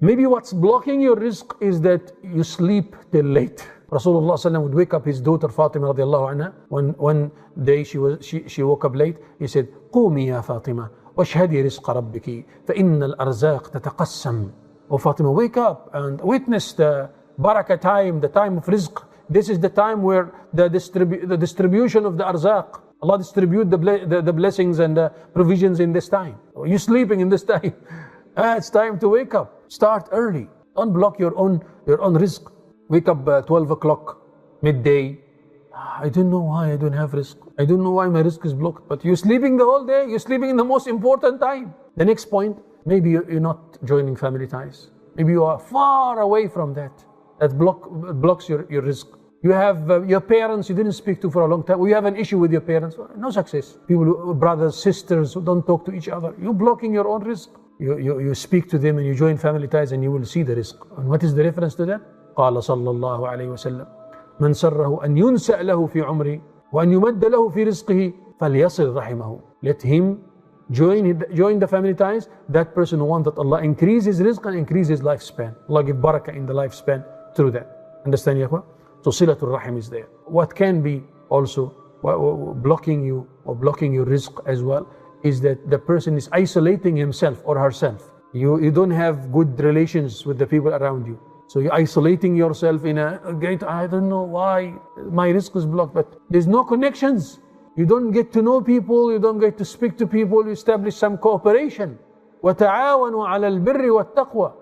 Maybe what's blocking your rizq is that you sleep till late. Rasulullah ﷺ would wake up his daughter Fatima radiallahu anha. One day she woke up late. He said, قومي يا فاطمة واشهدي رزق ربك فإن الأرزاق تتقسم. Oh Fatima, wake up and witness the barakah time, the time of rizq. This is the time where the distribution of the arzaq. Allah distribute the blessings and the provisions in this time. You're sleeping in this time. It's time to wake up. Start early. Don't block your own rizq. Wake up 12 o'clock, midday. I don't know why I don't have rizq. I don't know why my rizq is blocked. But you're sleeping the whole day. You're sleeping in the most important time. The next point, maybe you're not joining family ties. Maybe you are far away from that. That blocks your rizq. You have your parents you didn't speak to for a long time. You have an issue with your parents. No success. People, brothers, sisters who don't talk to each other. You're blocking your own rizq. You speak to them and you join family ties and you will see the rizq. And what is the reference to that? قال صلى الله عليه وسلم من سره أن ينسأ له في عمره وأن يمد له في رزقه فليصل رحمه. Let him join the family ties. That person who wants that Allah increase his rizq and increase his lifespan. Allah give barakah in the lifespan through that. Understand, ya akhwa? So silatul rahim is there. What can be also blocking you or blocking your rizq as well is that the person is isolating himself or herself. You don't have good relations with the people around you. So you're isolating yourself in a great, I don't know why my rizq is blocked, but there's no connections. You don't get to know people, you don't get to speak to people, you establish some cooperation. وَتَعَاوَنُوا عَلَى الْبِرِّ وَالتَّقْوَى.